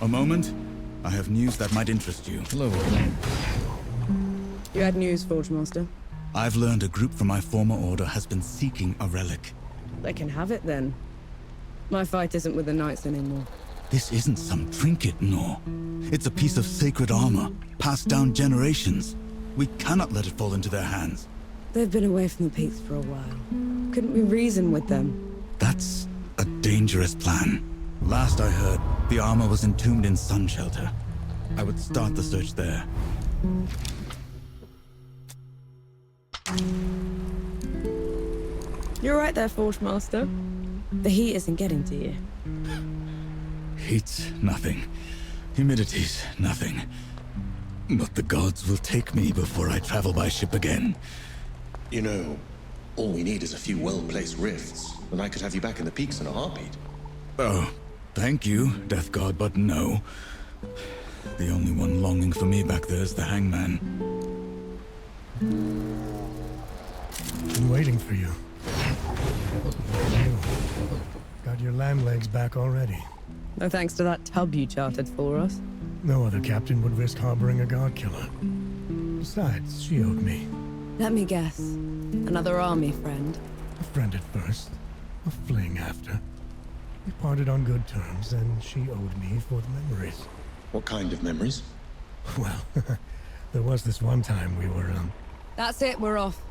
A moment? I have news that might interest you. Hello. You had news, Forge Master. I've learned a group from my former order has been seeking a relic. They can have it then. My fight isn't with the Knights anymore. This isn't some trinket, Nor. It's a piece of sacred armor, passed down generations. We cannot let it fall into their hands. They've been away from the peaks for a while. Couldn't we reason with them? That's a dangerous plan. Last I heard, the armor was entombed in Sun Shelter. I would start the search there. You're right there, Forge Master. The heat isn't getting to you. Heat's nothing. Humidity's nothing. But the gods will take me before I travel by ship again. You know, all we need is a few well-placed rifts, and I could have you back in the peaks in a heartbeat. Oh, thank you, Death God, but no. The only one longing for me back there is the hangman. Been waiting for you. Got your land legs back already. No thanks to that tub you chartered for us. No other captain would risk harboring a god killer. Besides, she owed me. Let me guess. Another army friend. A friend at first, a fling after. We parted on good terms, and she owed me for the memories. What kind of memories? Well, there was this one time we were, That's it, we're off.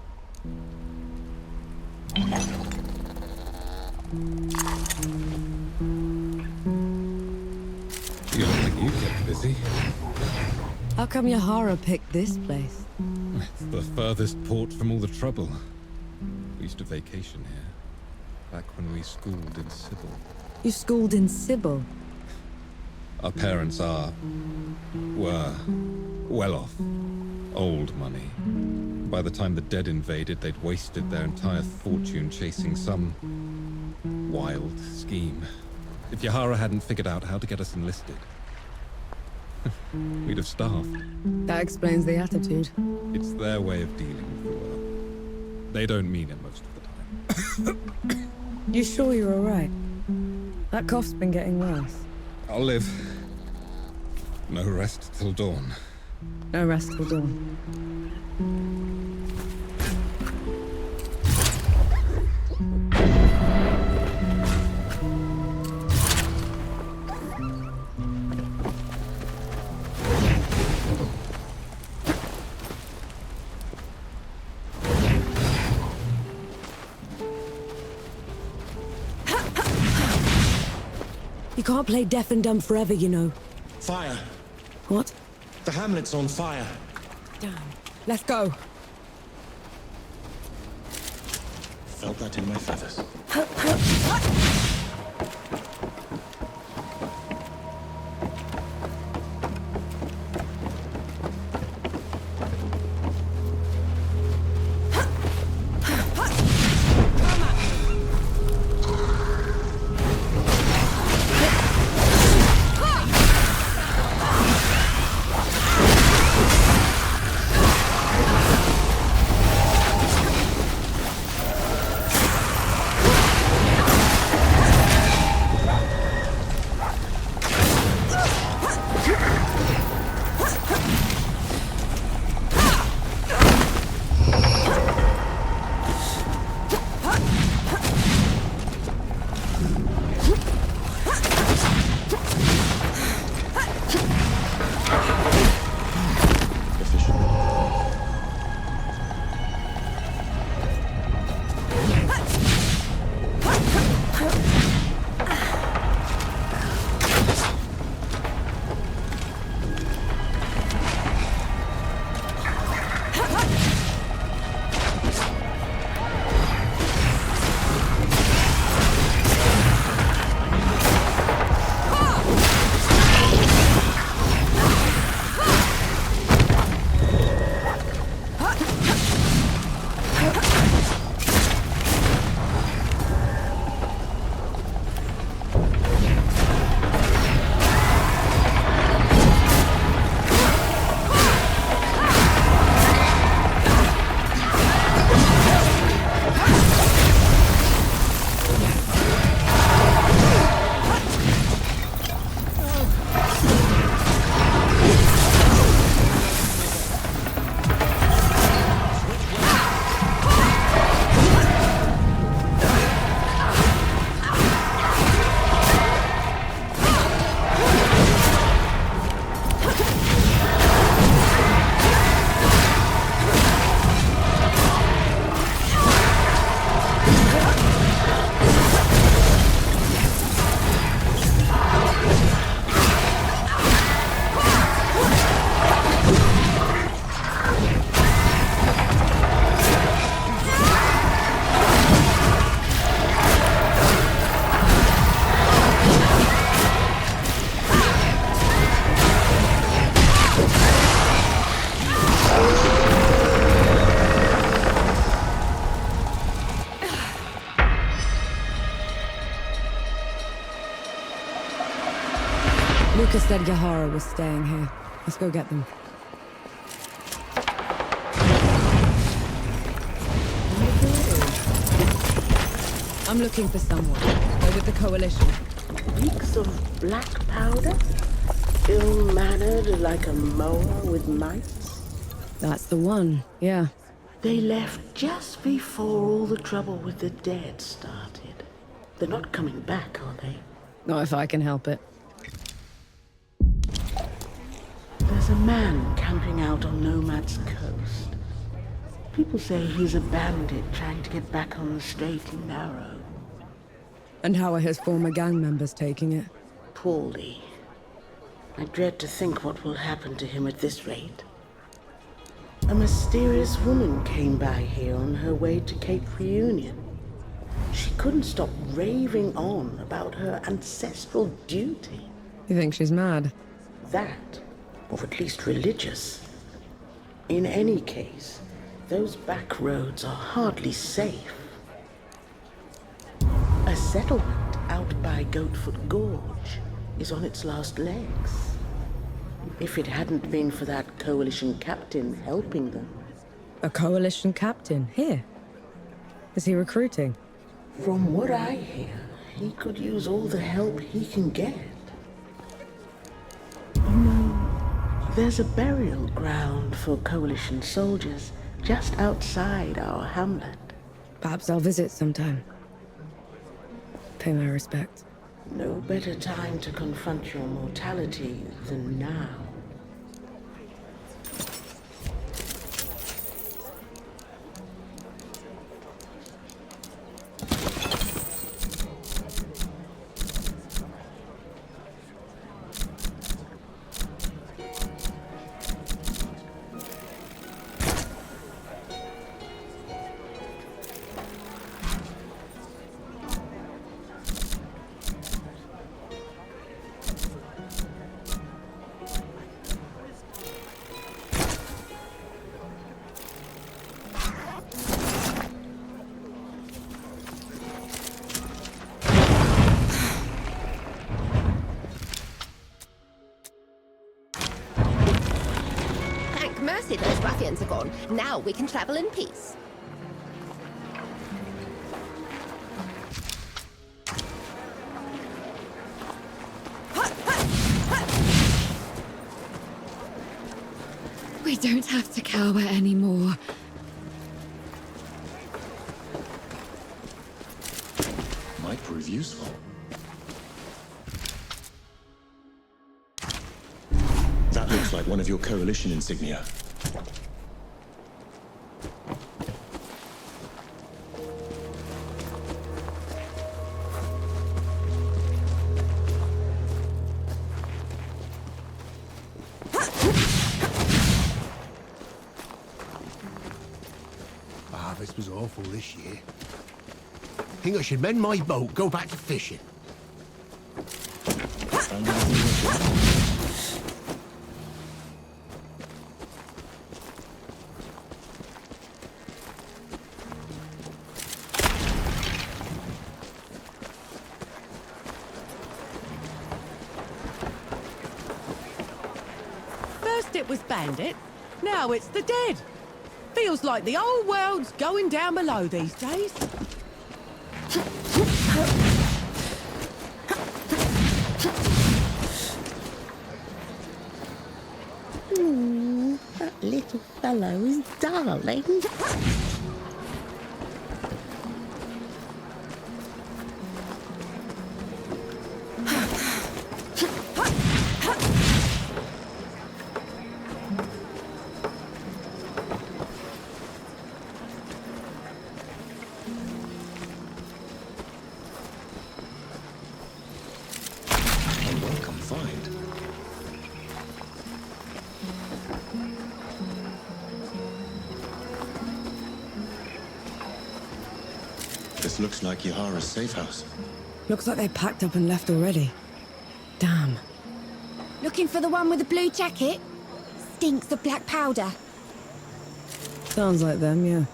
You look like you kept busy. How come Yahara picked this place? It's the furthest port from all the trouble. We used to vacation here, back when we schooled in Sybil. You schooled in Sybil. Our parents were well off. Old money. By the time the dead invaded, they'd wasted their entire fortune chasing some wild scheme. If Yahara hadn't figured out how to get us enlisted, we'd have starved. That explains the attitude. It's their way of dealing with the world. They don't mean it most of the time. You sure you're alright? That cough's been getting worse. I'll live. No rest till dawn. No rest till dawn. You can't play deaf and dumb forever, you know. Fire! What? The hamlet's on fire! Damn. Let's go. Felt that in my feathers. Yahara was staying here. Let's go get them. I'm looking for someone. They're with the Coalition. Reeks of black powder? Ill-mannered like a mower with mites? That's the one, yeah. They left just before all the trouble with the dead started. They're not coming back, are they? Not if I can help it. There's a man camping out on Nomad's coast. People say he's a bandit trying to get back on the straight and narrow. And how are his former gang members taking it? Poorly. I dread to think what will happen to him at this rate. A mysterious woman came by here on her way to Cape Reunion. She couldn't stop raving on about her ancestral duty. You think she's mad? That, or at least religious. In any case, those back roads are hardly safe. A settlement out by Goatfoot Gorge is on its last legs. If it hadn't been for that Coalition captain helping them. A Coalition captain? Here? Is he recruiting? From what I hear, he could use all the help he can get. You know, there's a burial ground for Coalition soldiers just outside our hamlet. Perhaps I'll visit sometime. Pay my respects. No better time to confront your mortality than now. Mercy, those ruffians are gone. Now we can travel in peace. We don't have to cower anymore. Might prove useful. That looks like one of your Coalition insignia. Harvest was awful this year. Think I should mend my boat, go back to fishing. It was bandit, now it's the dead. Feels like the whole world's going down below these days. Ooh, that little fellow is darling. This looks like Yahara's safe house. Looks like they packed up and left already. Damn. Looking for the one with the blue jacket? Stinks of black powder. Sounds like them, yeah.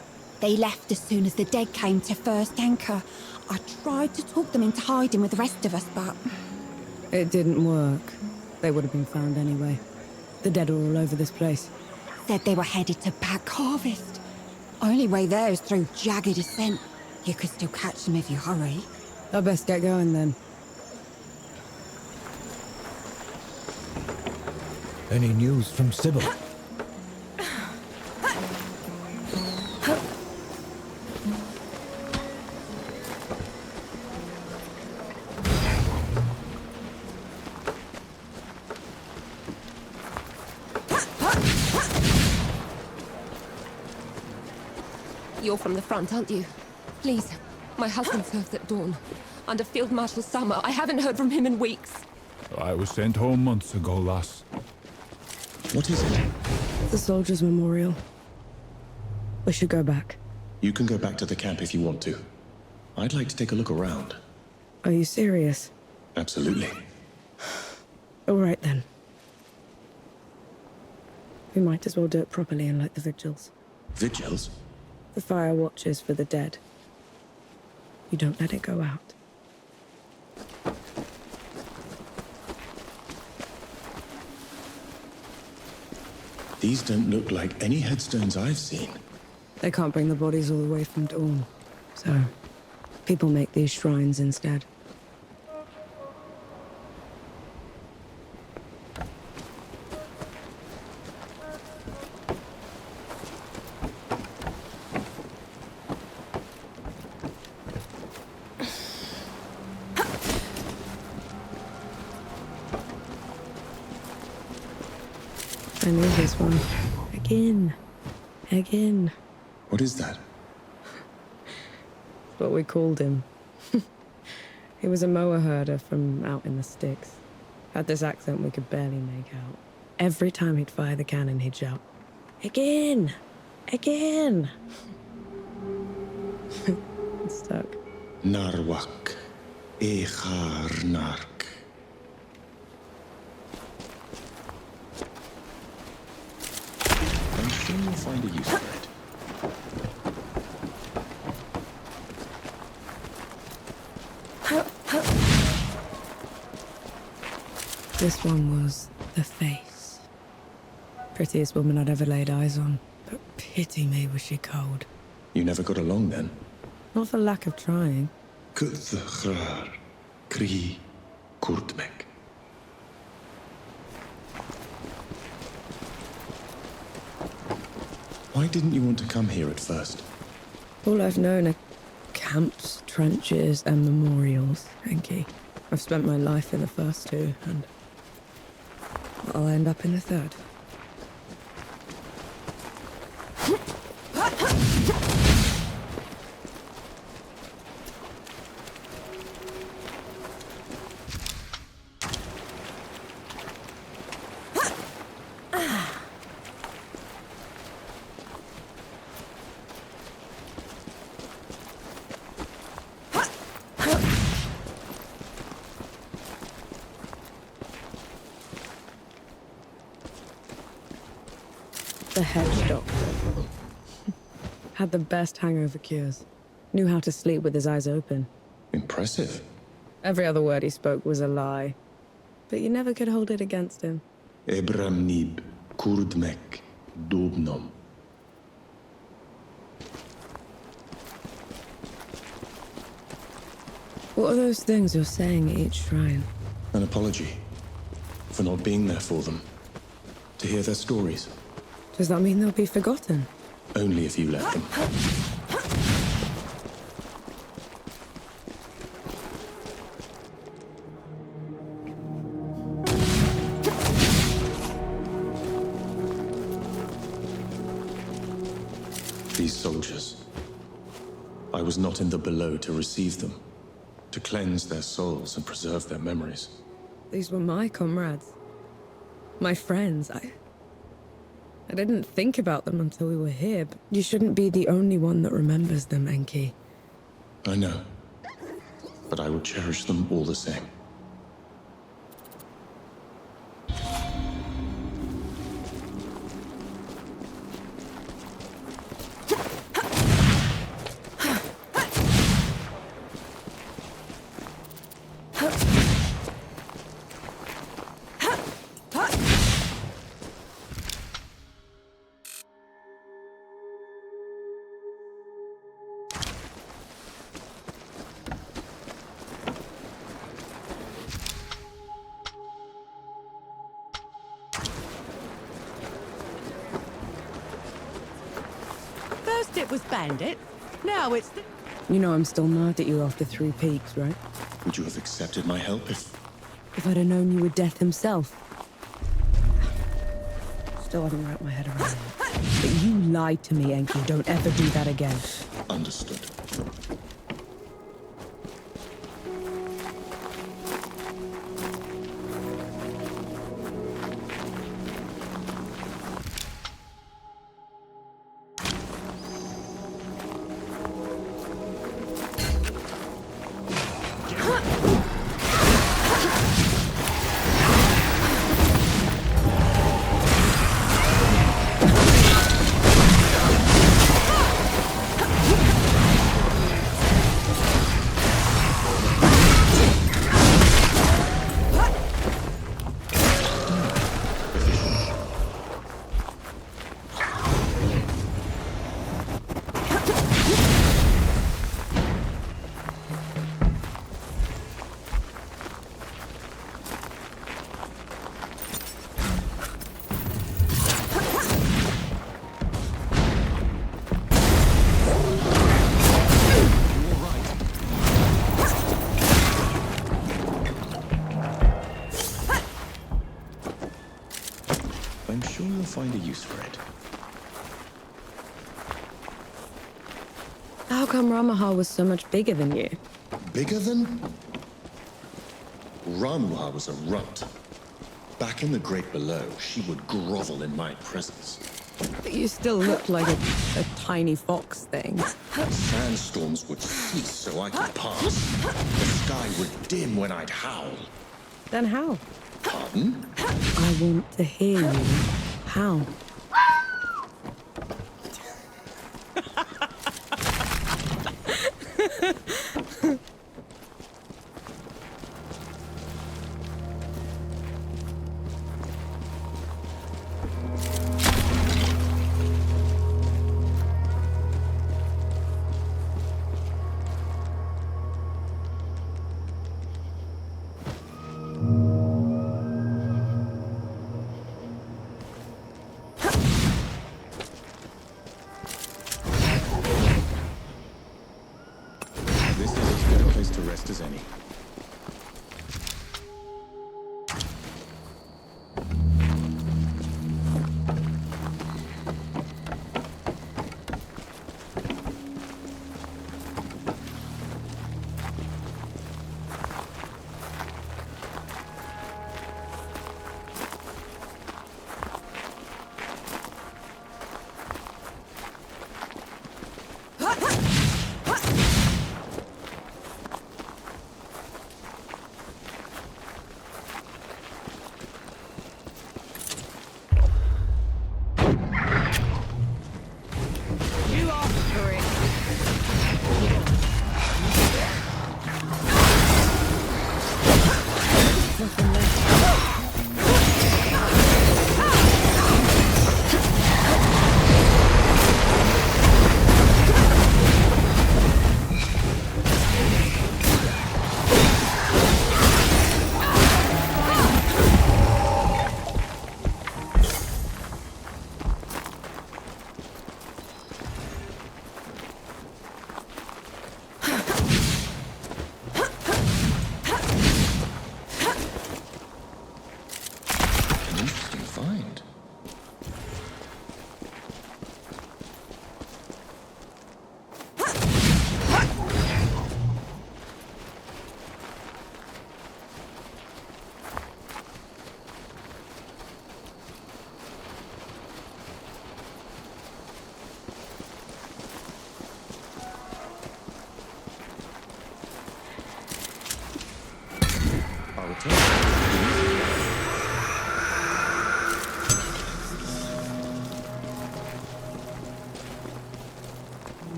They left as soon as the dead came to first anchor. I tried to talk them into hiding with the rest of us, but... It didn't work. They would have been found anyway. The dead are all over this place. Said they were headed to Pack Harvest. Only way there is through jagged ascent. You could still catch them if you hurry. I best get going then. Any news from Sybil? You're from the front, aren't you? Please. My husband serves at dawn. Under Field Marshal Summer. I haven't heard from him in weeks. I was sent home months ago, lass. What is it? The Soldiers' Memorial. We should go back. You can go back to the camp if you want to. I'd like to take a look around. Are you serious? Absolutely. All right then. We might as well do it properly and like the vigils. Vigils? The fire watches for the dead. You don't let it go out. These don't look like any headstones I've seen. They can't bring the bodies all the way from Dawn. So, people make these shrines instead. I knew this one. Again. What is that? What we called him. He was a mower herder from out in the sticks. Had this accent we could barely make out. Every time he'd fire the cannon, he'd shout, "Again! Again!" It stuck. Narwak. Echar nark. I'm sure you'll find a use for it. This one was the face. Prettiest woman I'd ever laid eyes on. But pity me, was she cold. You never got along then? Not for lack of trying. Kuthchrar. Kri. Kurtmek. Why didn't you want to come here at first? All I've known are camps, trenches, and memorials, Enki. I've spent my life in the first two, and I'll end up in the third. The hedge doctor. Had the best hangover cures. Knew how to sleep with his eyes open. Impressive. Every other word he spoke was a lie. But you never could hold it against him. Ebramnib. Kurdmek. Dobnom. What are those things you're saying at each shrine? An apology for not being there for them. To hear their stories. Does that mean they'll be forgotten? Only if you let them. These soldiers. I was not in the below to receive them. To cleanse their souls and preserve their memories. These were my comrades. My friends. I didn't think about them until we were here, but you shouldn't be the only one that remembers them, Enki. I know. But I will cherish them all the same. First it was Bandit, now it's the... You know I'm still mad at you after 3 peaks, right? Would you have accepted my help if... If I'd have known you were Death himself. Still haven't wrapped my head around it. But you lied to me, Enki. Don't ever do that again. Understood. I'm sure you'll find a use for it. How come Ramahal was so much bigger than you? Bigger than? Ramuha was a runt. Back in the Great Below, she would grovel in my presence. But you still look like a tiny fox thing. Sandstorms would cease so I could pass. The sky would dim when I'd howl. Then how? Pardon? I want to hear you. How? As any.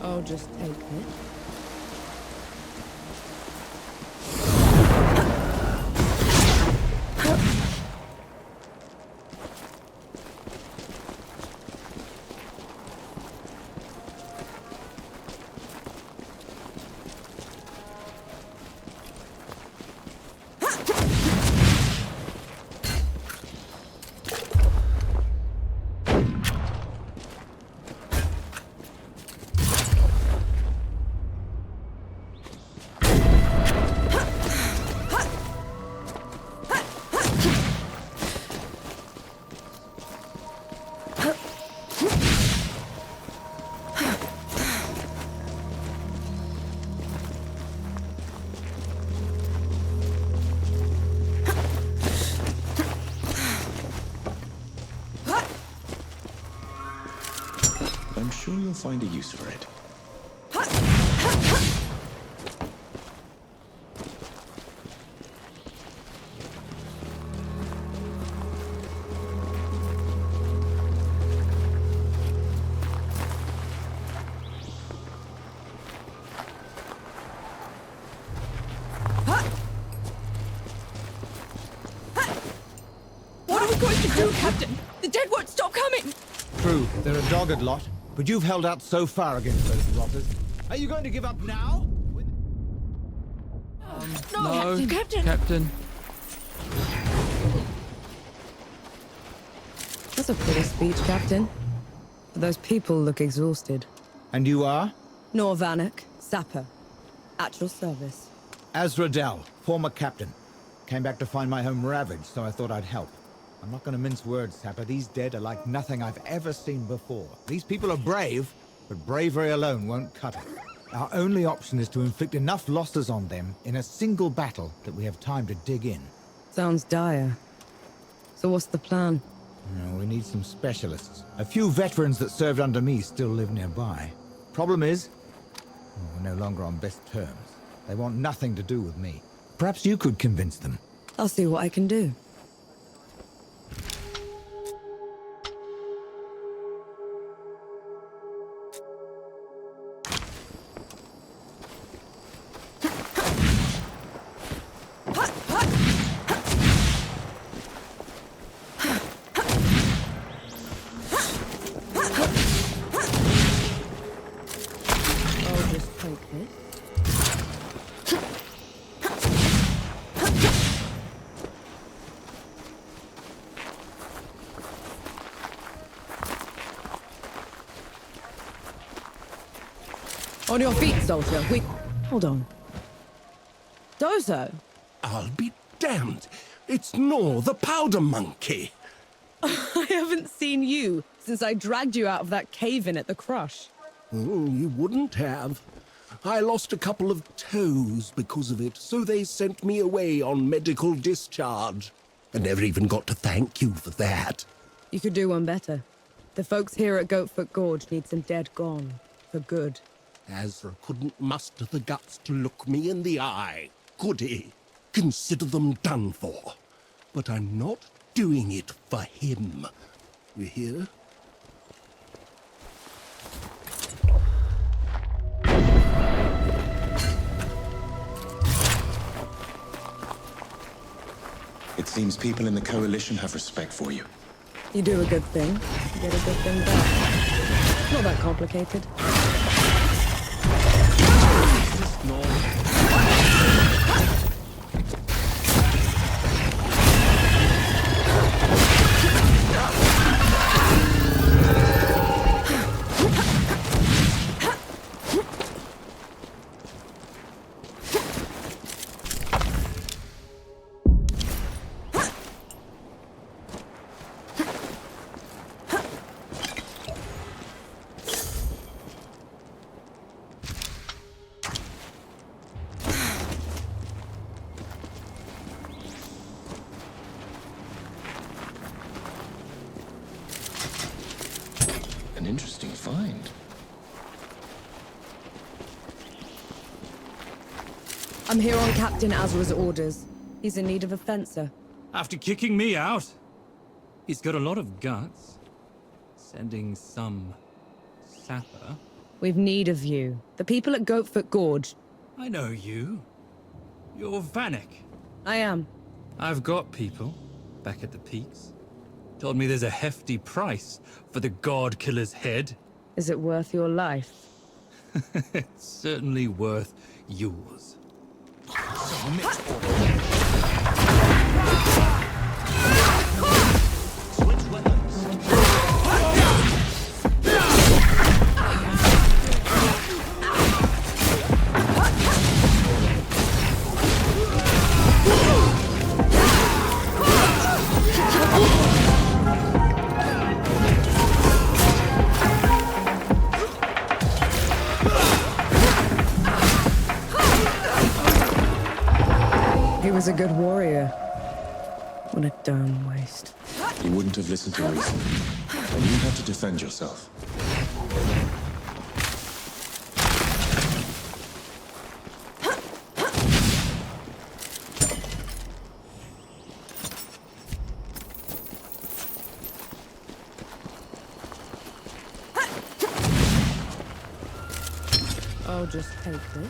I'll just take it. sure you'll find a use for it. What are we going to do, Captain? The dead won't stop coming! True, they're a dogged lot, but you've held out so far against those rotters. Are you going to give up now? No, Captain! Captain. That's a pretty speech, Captain. But those people look exhausted. And you are? Nor Vanek, sapper. At your service. Azradel, former captain. Came back to find my home ravaged, so I thought I'd help. I'm not going to mince words, Sapper. These dead are like nothing I've ever seen before. These people are brave, but bravery alone won't cut it. Our only option is to inflict enough losses on them in a single battle that we have time to dig in. Sounds dire. So what's the plan? No, we need some specialists. A few veterans that served under me still live nearby. Problem is, we're no longer on best terms. They want nothing to do with me. Perhaps you could convince them. I'll see what I can do. On your feet, soldier. Hold on. Dozo? I'll be damned. It's Nor, the powder monkey. I haven't seen you since I dragged you out of that cave-in at the Crush. You wouldn't have. I lost a couple of toes because of it, so they sent me away on medical discharge. I never even got to thank you for that. You could do one better. The folks here at Goatfoot Gorge need some dead gone. For good. Azra couldn't muster the guts to look me in the eye, could he? Consider them done for. But I'm not doing it for him. You hear? It seems people in the Coalition have respect for you. You do a good thing, you get a good thing back. Not that complicated. An interesting find. I'm here on Captain Azra's orders. He's in need of a fencer. After kicking me out? He's got a lot of guts. Sending some sapper. We've need of you. The people at Goatfoot Gorge. I know you. You're Vanek. I am. I've got people back at the peaks. Told me there's a hefty price for the God Killer's head. Is it worth your life? It's certainly worth yours. He was a good warrior. What a darn waste. You wouldn't have listened to reason. And you had to defend yourself. I'll just take this.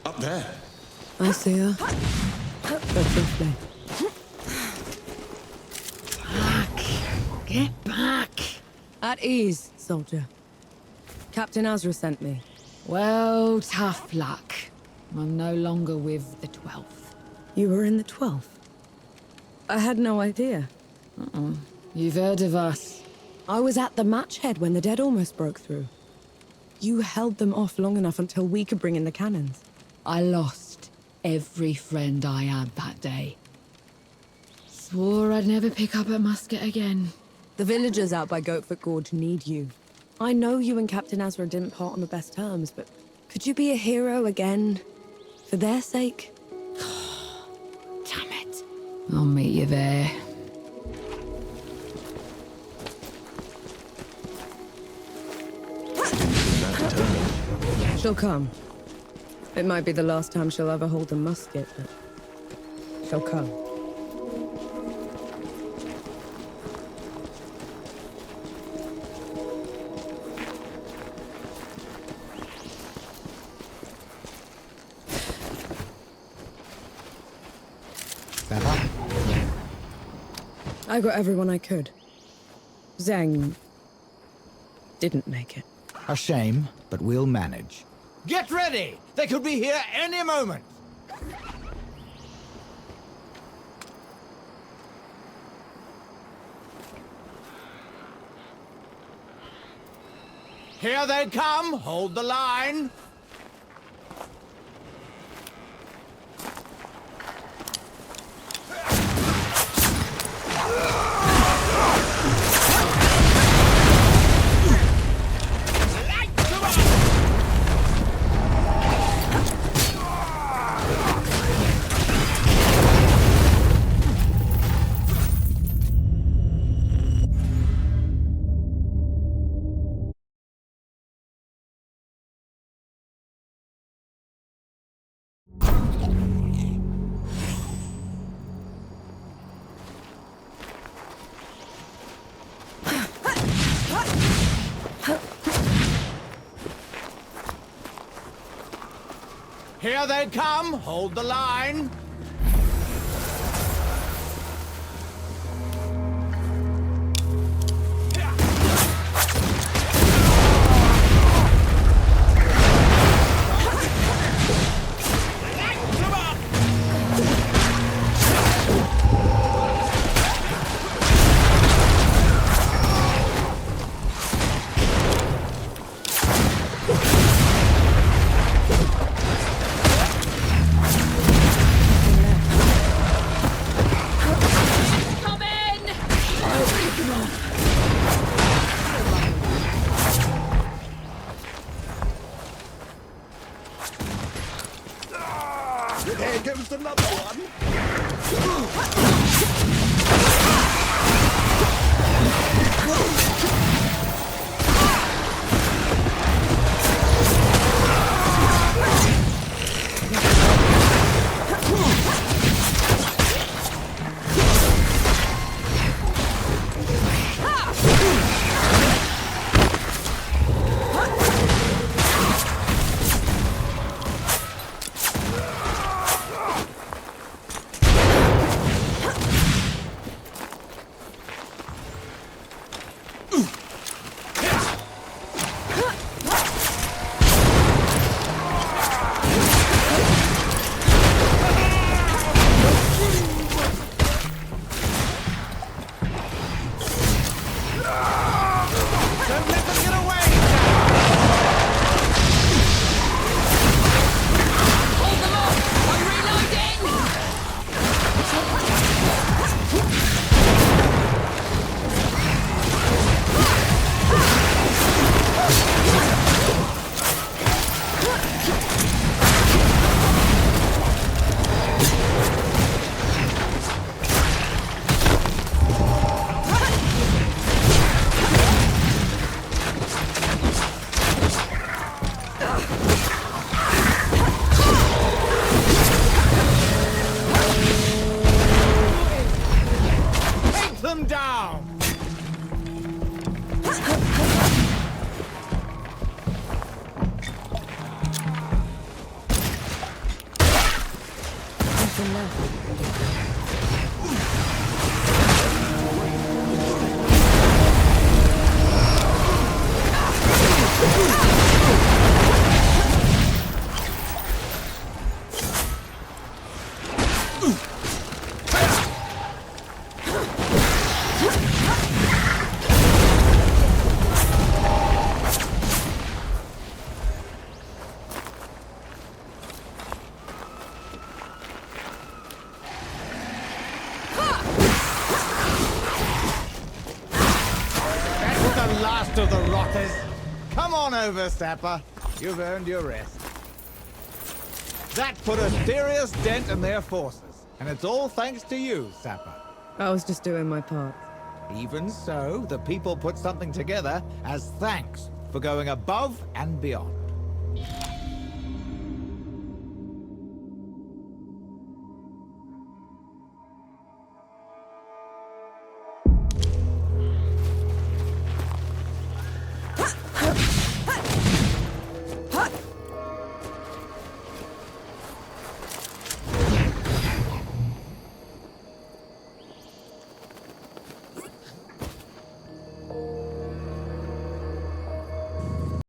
Up there. I see her. But briefly. Back! Get back! At ease, soldier. Captain Azra sent me. Well, tough luck. I'm no longer with the 12th. You were in the 12th? I had no idea. You've heard of us. I was at the match head when the dead almost broke through. You held them off long enough until we could bring in the cannons. I lost every friend I had that day. Swore I'd never pick up a musket again. The villagers out by Goatfoot Gorge need you. I know you and Captain Azra didn't part on the best terms, but could you be a hero again? For their sake? Damn it. I'll meet you there. She'll come. It might be the last time she'll ever hold a musket, but she'll come. I got everyone I could. Zhang didn't make it. A shame, but we'll manage. Get ready! They could be here any moment! Here they come! Hold the line! Here they come! Hold the line! There goes another one. Nothing left. Last of the rotters. Come on over, Sapper. You've earned your rest. That put a serious dent in their forces, and it's all thanks to you, Sapper. I was just doing my part. Even so, the people put something together as thanks for going above and beyond.